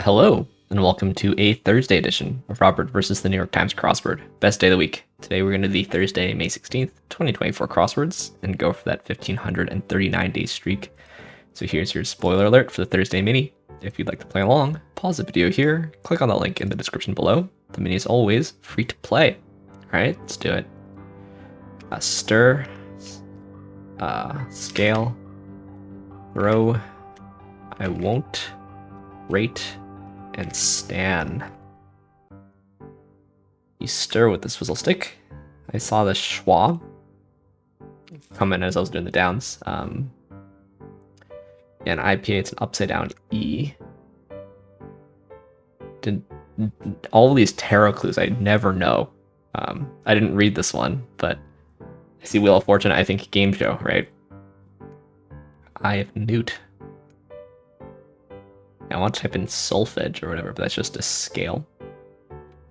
Hello, and welcome to a Thursday edition of Robert versus the New York Times Crossword. Best day of the week. Today we're going to do the Thursday, May 16th, 2024 crosswords and go for that 1,539-day streak. So here's your spoiler alert for the Thursday mini. If you'd like to play along, pause the video here, click on the link in the description below. The mini is always free to play. Alright, let's do it. Stir, scale, row, I won't, rate, and stan. You stir with this whistle stick. I saw the schwa come in as I was doing the downs. And IPA, it's an upside down E. All of these tarot clues I never know. I didn't read this one, but I see Wheel of Fortune, I think game show, right? I have newt. I want to type in solfege or whatever, but that's just a scale.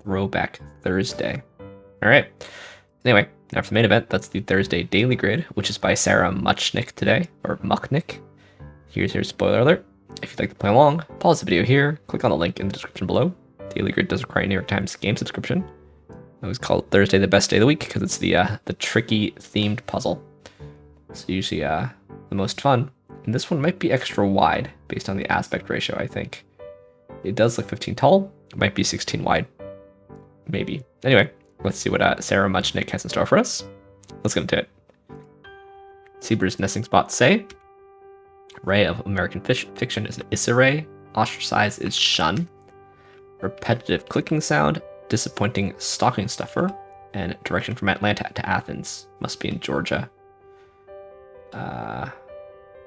Throwback Thursday. All right. Anyway, now for the main event, that's the Thursday Daily Grid, which is by Sara Muchnick today, or Muchnick. Here's your spoiler alert. If you'd like to play along, pause the video here, click on the link in the description below. Daily Grid does require a New York Times game subscription. It was called Thursday the best day of the week because it's the tricky themed puzzle. So usually the most fun. And this one might be extra wide based on the aspect ratio, I think. It does look 15 tall. It might be 16 wide. Maybe. Anyway, let's see what Sara Muchnick has in store for us. Let's get into it. Zebra's nesting spots say. Array of American fiction is an isarray. Ostracize is shun. Repetitive clicking sound. Disappointing stocking stuffer. And direction from Atlanta to Athens. Must be in Georgia.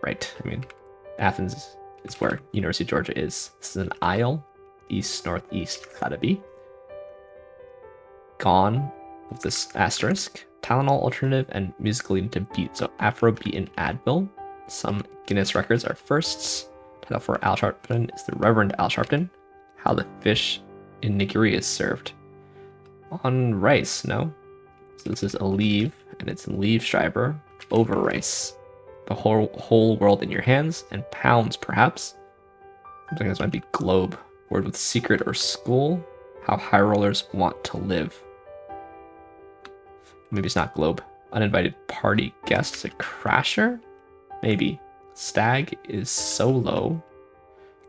Right, I mean, Athens is where University of Georgia is. This is an isle, east, northeast, gotta be. Gone with this asterisk. Tylenol alternative and musical leading to beat. So Afrobeat and Advil. Some Guinness records are firsts. Title for Al Sharpton is the Reverend Al Sharpton. How the fish in nigiri is served. On rice, no? So this is a leave, and it's leave schreiber over rice. The whole world in your hands, and pounds, perhaps. Something this might be globe. Word with secret or school. How high rollers want to live. Maybe it's not globe. Uninvited party guests, a crasher? Maybe. Stag is so low.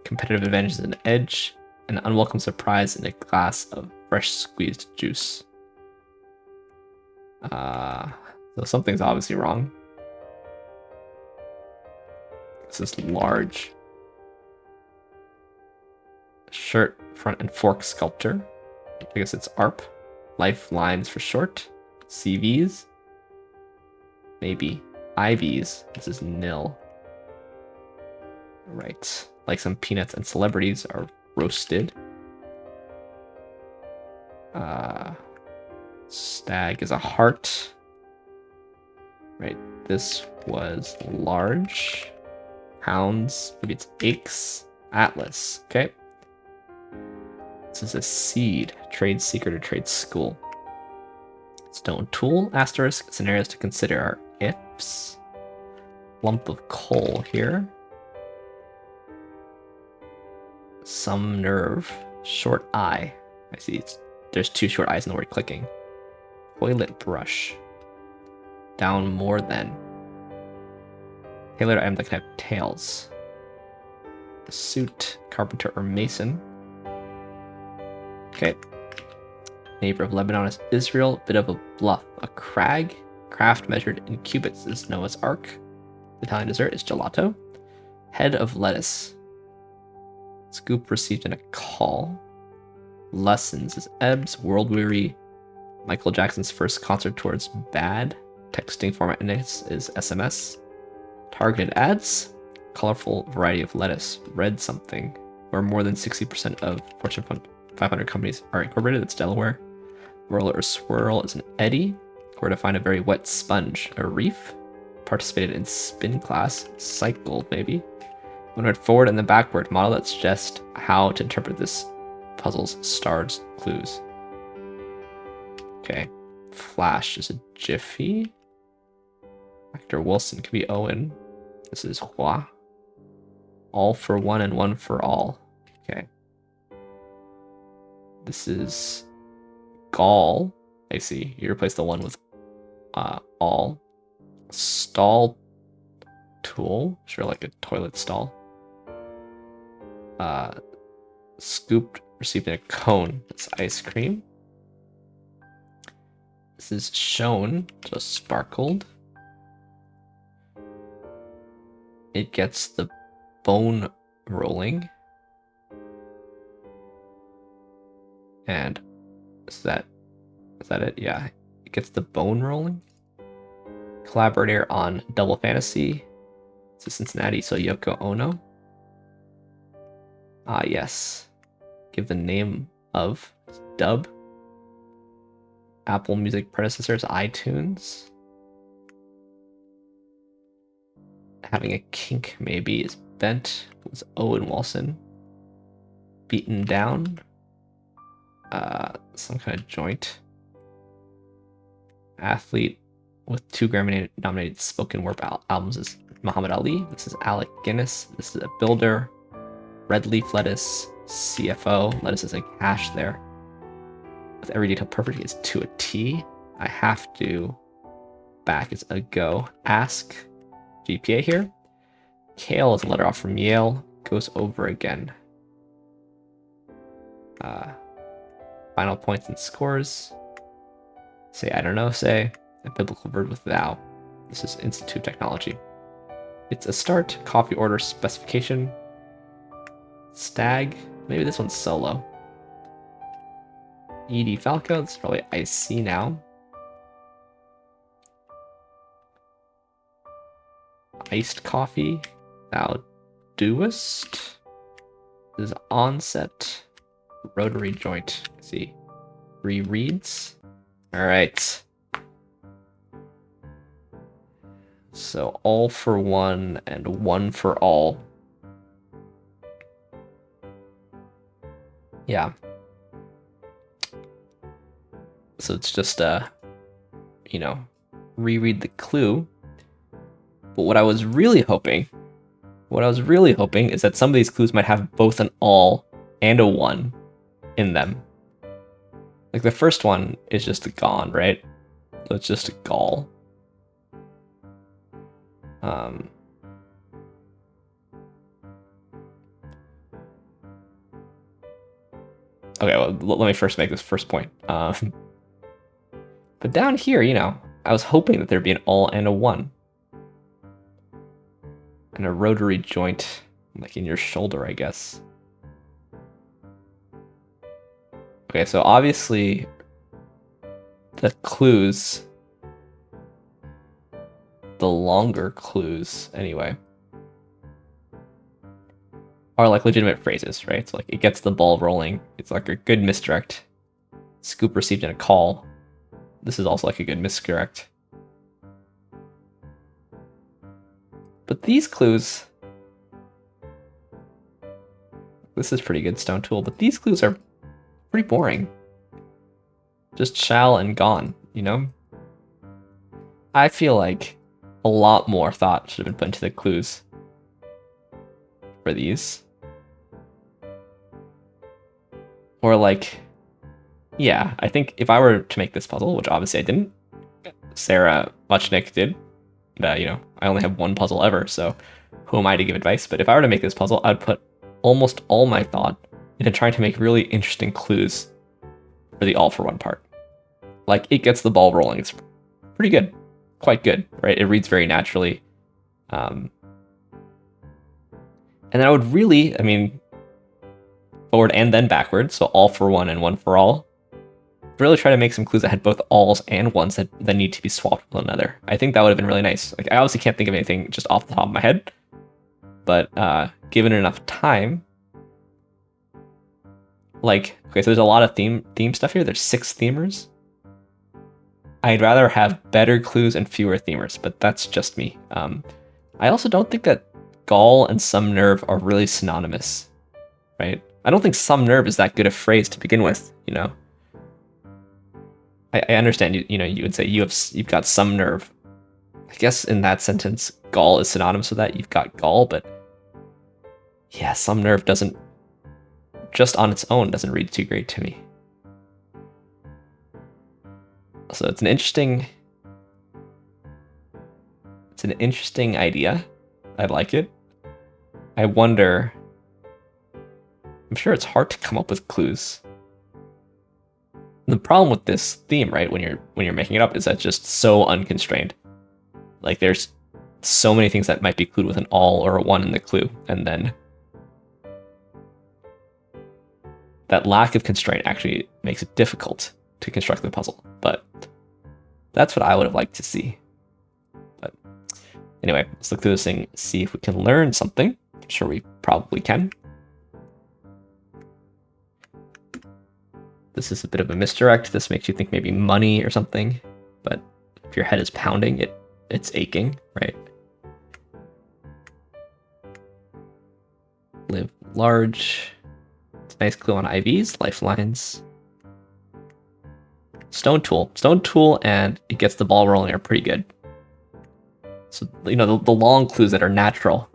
Competitive advantage is an edge. An unwelcome surprise in a glass of fresh squeezed juice. So something's obviously wrong. This is large. Shirt, front, and fork sculpture. I guess it's ARP. Lifelines for short. CVs. Maybe. IVs. This is nil. Right. Like some peanuts and celebrities are roasted. Stag is a heart. Right. This was large. Hounds, maybe it's aches, atlas, okay? This is a seed, trade secret or trade school. Stone tool, asterisk, scenarios to consider are ifs. Lump of coal here. Some nerve, short eye. I see, there's two short eyes in the word clicking. Toilet brush. Down more than. Tailored item that can have tails. A suit, carpenter, or mason. Okay. Neighbor of Lebanon is Israel. Bit of a bluff. A crag. Craft measured in cubits is Noah's Ark. Italian dessert is gelato. Head of lettuce. Scoop received in a call. Lessons is Ebbs. World weary. Michael Jackson's first concert towards bad. Texting format in this is SMS. Targeted ads, colorful variety of lettuce, red something, where more than 60% of Fortune 500 companies are incorporated. It's Delaware. Whirl or swirl is an eddy. Where to find a very wet sponge, a reef. Participated in spin class, cycled maybe. One word forward and the backward model that suggests how to interpret this puzzle's stars clues. Okay, flash is a jiffy. Actor Wilson could be Owen. This is Hua. All for one and one for all. Okay. This is gall. I see. You replace the one with all. Stall tool. Sure, like a toilet stall. Scooped, received in a cone. That's ice cream. This is shown, just sparkled. It gets the bone rolling. And is that it? Yeah. It gets the bone rolling. Collaborator on Double Fantasy. It's a Cincinnati, so Yoko Ono. Ah, yes. Give the name of dub. Apple Music predecessors, iTunes. Having a kink, maybe, is bent. Was Owen Wilson. Beaten down. Some kind of joint. Athlete with 2 Grammy-nominated spoken word albums is Muhammad Ali. This is Alec Guinness. This is a builder. Red leaf lettuce. CFO. Lettuce is a cash there. With every detail perfect is to a T. I have to. Back is a go. Ask. GPA here. Kale is a letter off from Yale. Goes over again. Final points and scores. Say I don't know, say. A biblical verb with thou. This is Institute of Technology. It's a start. Coffee order specification. Stag. Maybe this one's solo. ED Falco. This is probably IC now. Iced coffee. Thou doest. This is onset. Rotary joint. Let's see. Rereads. Alright. So all for one and one for all. Yeah. So it's just reread the clue. But what I was really hoping is that some of these clues might have both an all and a one in them. Like the first one is just a gone, right? So it's just a gall. Okay, well, let me first make this first point. But down here, I was hoping that there'd be an all and a one. And a rotary joint, like in your shoulder, I guess. Okay, so obviously the clues, the longer clues anyway, are like legitimate phrases, right? So like it gets the ball rolling. It's like a good misdirect. Scoop received in a call. This is also like a good misdirect. But these clues, this is pretty good, Stone Tool, but these clues are pretty boring. Just shall and gone, I feel like a lot more thought should have been put into the clues for these. Or like, yeah, I think if I were to make this puzzle, which obviously I didn't, Sara Muchnick did, I only have one puzzle ever, so who am I to give advice? But if I were to make this puzzle, I'd put almost all my thought into trying to make really interesting clues for the all for one part. Like, it gets the ball rolling. It's pretty good. Quite good, right? It reads very naturally. And then I would really, forward and then backward, so all for one and one for all. Really try to make some clues that had both alls and ones that need to be swapped with one another. I think that would have been really nice. Like, I obviously can't think of anything just off the top of my head, but given enough time, like, okay, so there's a lot of theme stuff here. There's 6 themers. I'd rather have better clues and fewer themers, but that's just me. I also don't think that gall and some nerve are really synonymous, right? I don't think some nerve is that good a phrase to begin with, I understand you would say you've got some nerve. I guess in that sentence, gall is synonymous with that. You've got gall, but yeah, some nerve doesn't, just on its own, doesn't read too great to me. So it's an interesting idea. I like it. I wonder. I'm sure it's hard to come up with clues. The problem with this theme, right, when you're making it up, is that it's just so unconstrained. Like there's so many things that might be clued with an all or a one in the clue, and then that lack of constraint actually makes it difficult to construct the puzzle. But that's what I would have liked to see. But anyway, let's look through this thing, see if we can learn something. I'm sure we probably can. This is a bit of a misdirect. This makes you think maybe money or something, but if your head is pounding, it's aching, right? Live large. It's a nice clue on IVs, lifelines. Stone tool. Stone tool and it gets the ball rolling are pretty good. So, you know, the long clues that are natural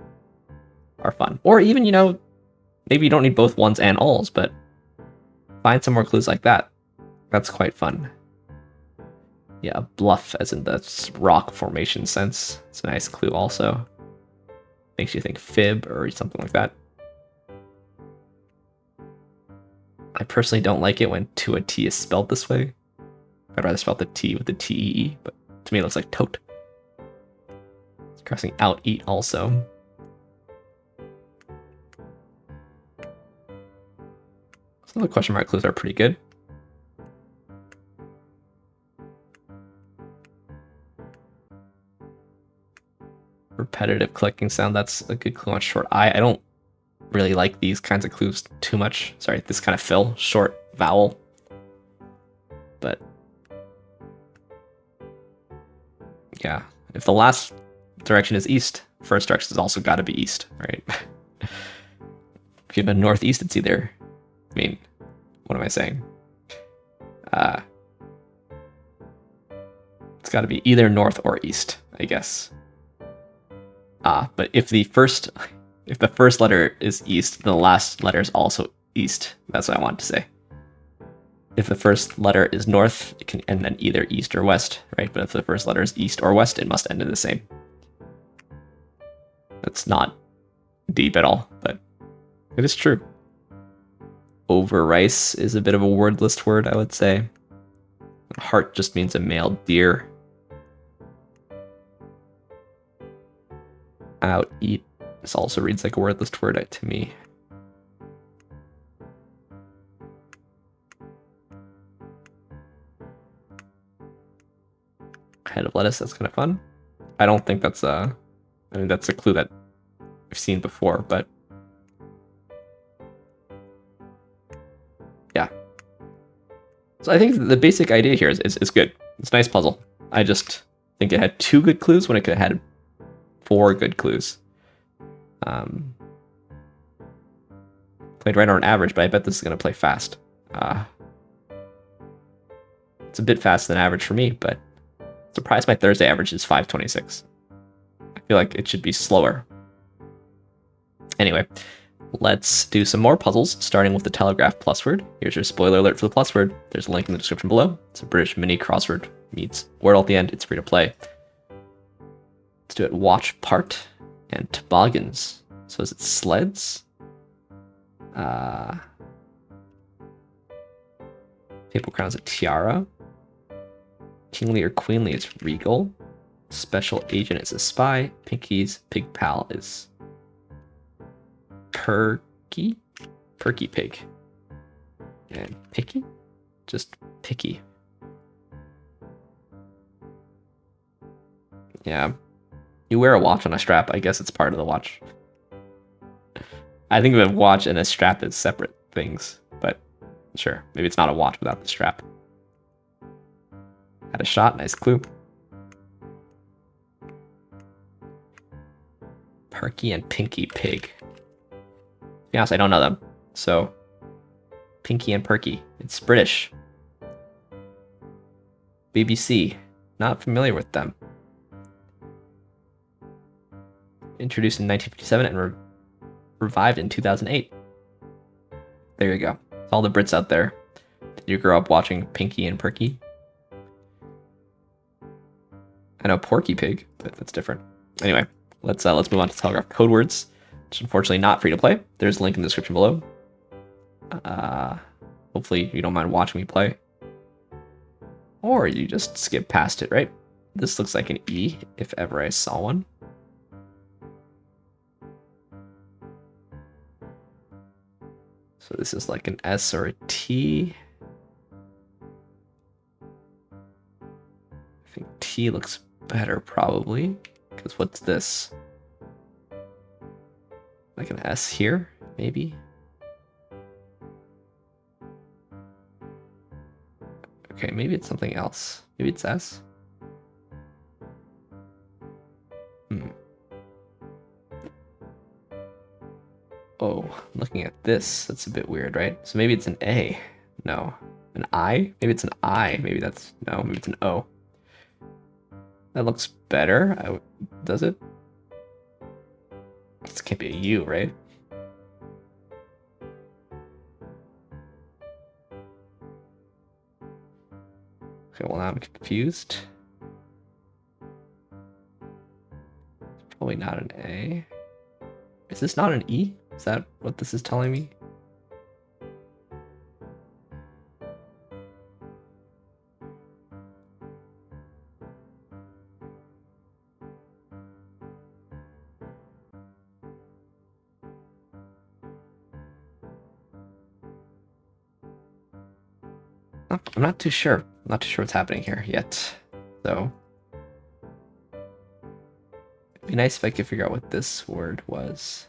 are fun. Or even, you know, maybe you don't need both ones and alls, but find some more clues like that. That's quite fun. Yeah, bluff as in the rock formation sense. It's a nice clue also. Makes you think fib or something like that. I personally don't like it when to a T is spelled this way. I'd rather spell the T with the T-E-E, but to me it looks like tote. It's crossing out eat also. Some of the question mark clues are pretty good. Repetitive clicking sound, that's a good clue on short I. I don't really like these kinds of clues too much. Sorry, this kind of fill, short vowel. But yeah, if the last direction is east, first direction has also got to be east, right? If you have a northeast, it's either, I mean, what am I saying? It's got to be either north or east, I guess. But if the first letter is east, the last letter is also east. That's what I want to say. If the first letter is north, it can end in either east or west, right? But if the first letter is east or west, it must end in the same. That's not deep at all, but it is true. Over rice is a bit of a word list word, I would say. Heart just means a male deer. Out eat. This also reads like a word list word to me. Head of lettuce, that's kind of fun. I don't think that's I mean, that's a clue that I've seen before, but yeah. So I think the basic idea here is good. It's a nice puzzle. I just think it had 2 good clues when it could have had 4 good clues. Played right on average, but I bet this is going to play fast. It's a bit faster than average for me, but surprised my Thursday average is 526. I feel like it should be slower. Anyway, let's do some more puzzles, starting with the Telegraph PlusWord. Here's your spoiler alert for the PlusWord. There's a link in the description below. It's a British mini crossword. Meets Wordle at the end. It's free to play. Let's do it. Watch part and toboggans. So is it sleds? Papal crown is a tiara. Kingly or queenly is regal. Special agent is a spy. Pinky's pig pal is perky pig. And picky? Just picky. Yeah. You wear a watch on a strap. I guess it's part of the watch. I think of a watch and a strap as separate things, but sure. Maybe it's not a watch without the strap. Had a shot. Nice clue. Perky and Pinky Pig. To be honest, I don't know them. So, Pinky and Perky. It's British. BBC. Not familiar with them. Introduced in 1957 and revived in 2008. There you go. All the Brits out there. Did you grow up watching Pinky and Perky? I know Porky Pig, but that's different. Anyway, let's move on to Telegraph Codewords, which is unfortunately not free to play. There's a link in the description below. Hopefully you don't mind watching me play. Or you just skip past it, right? This looks like an E, if ever I saw one. So this is like an S or a T. I think T looks better probably, because what's this? Like an S here, maybe? Okay, maybe it's something else. Maybe it's S. Oh, looking at this, that's a bit weird, right? So maybe it's an A. No. An I? Maybe it's an I. Maybe that's... No, maybe it's an O. That looks better. Does it? This can't be a U, right? Okay, well now I'm confused. It's probably not an A. Is this not an E? Is that what this is telling me? I'm not too sure. I'm not too sure what's happening here yet. So it'd be nice if I could figure out what this word was.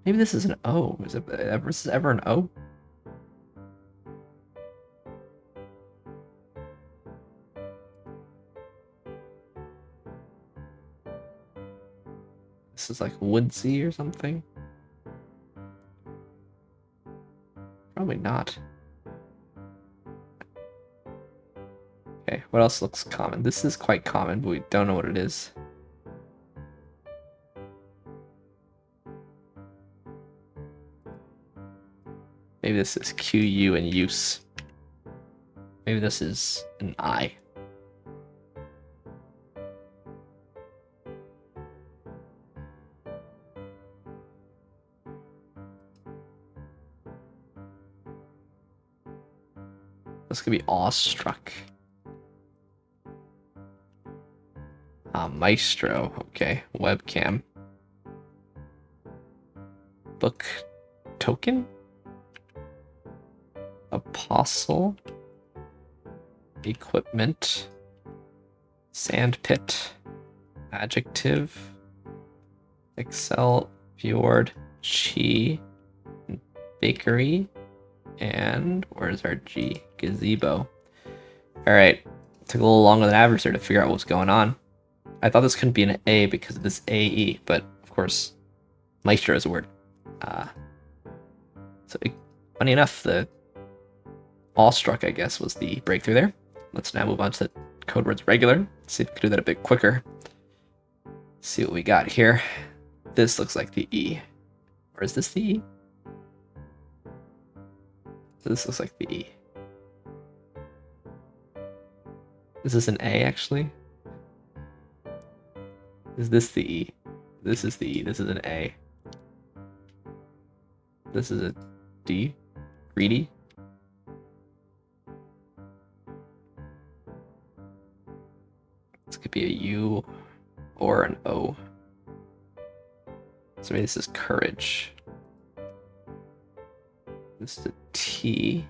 Maybe this is an O. Is this ever an O? This is like woodsy or something? Probably not. Okay, what else looks common? This is quite common, but we don't know what it is. Maybe this is QU in use. Maybe this is an I. This could be awestruck. Maestro. Okay. Webcam. Book token? Apostle. Equipment. Sandpit. Adjective. Excel. Fjord. Chi. Bakery. And where's our G? Gazebo. Alright. Took a little longer than average there to figure out what's going on. I thought this couldn't be an A because of this AE, but of course, Maestro is a word. So funny enough, the awestruck, I guess, was the breakthrough there. Let's now move on to the Codewords regular. Let's see if we can do that a bit quicker. See what we got here. This looks like the E. Or is this the E? So this looks like the E. Is this an A, actually? Is this the E? This is the E. This is an A. This is a D. Greedy. This could be a U or an O. So maybe this is courage. This is a T.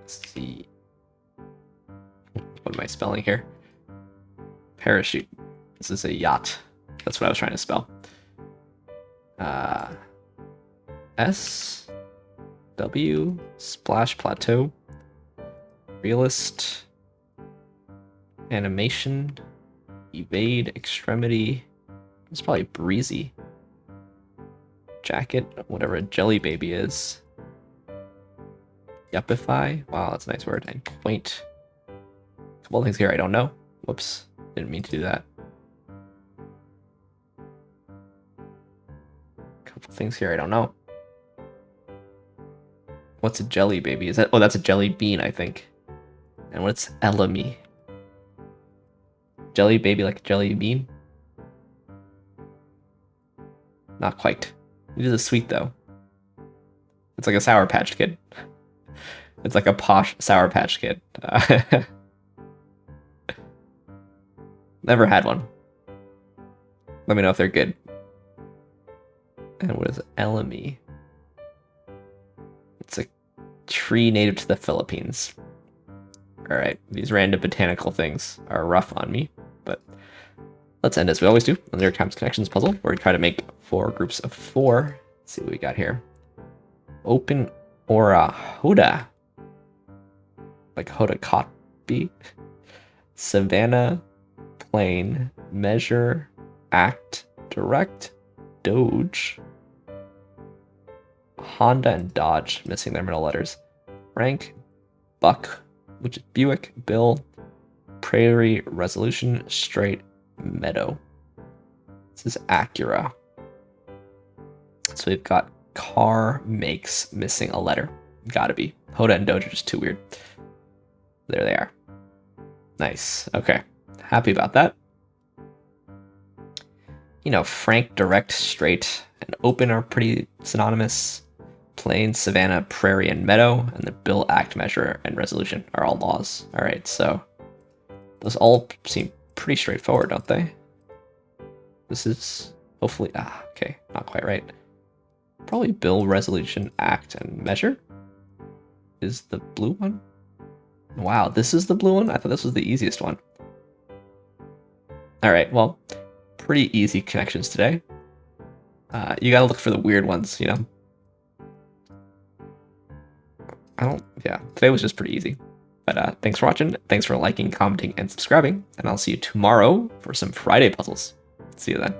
C. What am I spelling here? Parachute. This is a yacht. That's what I was trying to spell. S. W. Splash plateau. Realist. Animation. Evade. Extremity. It's probably breezy. Jacket. Whatever a jelly baby is. Yupify. Wow, that's a nice word. And quaint. A couple of things here I don't know. Whoops. Didn't mean to do that. Couple things here I don't know. What's a jelly baby? Is that? Oh, that's a jelly bean, I think. And what's Elemi? Jelly baby like a jelly bean? Not quite. It is a sweet though. It's like a Sour Patch Kid. It's like a posh Sour Patch Kid. Never had one. Let me know if they're good. And what is Elemi? It's a tree native to the Philippines. Alright, these random botanical things are rough on me, but let's end as we always do on the New York Times Connections puzzle, where we try to make 4 groups of 4. Let's see what we got here. Open Ora Hoda. Like Hoda copy. Savannah, Plain, Measure, Act, Direct, Doge. Honda and Dodge, missing their middle letters. Rank, Buck, which is Buick, Bill, Prairie, Resolution, Straight, Meadow. This is Acura. So we've got car makes missing a letter. Gotta be. Hoda and Doge are just too weird. There they are. Nice. Okay. Happy about that. You know, Frank, Direct, Straight, and Open are pretty synonymous. Plain, Savannah, Prairie, and Meadow, and the Bill, Act, Measure, and Resolution are all laws. Alright, so those all seem pretty straightforward, don't they? This is hopefully... okay, not quite right. Probably Bill, Resolution, Act, and Measure is the blue one. Wow, this is the blue one? I thought this was the easiest one. Alright, well, pretty easy connections today. You gotta look for the weird ones, you know? Yeah, today was just pretty easy. But thanks for watching, thanks for liking, commenting, and subscribing, and I'll see you tomorrow for some Friday puzzles. See you then.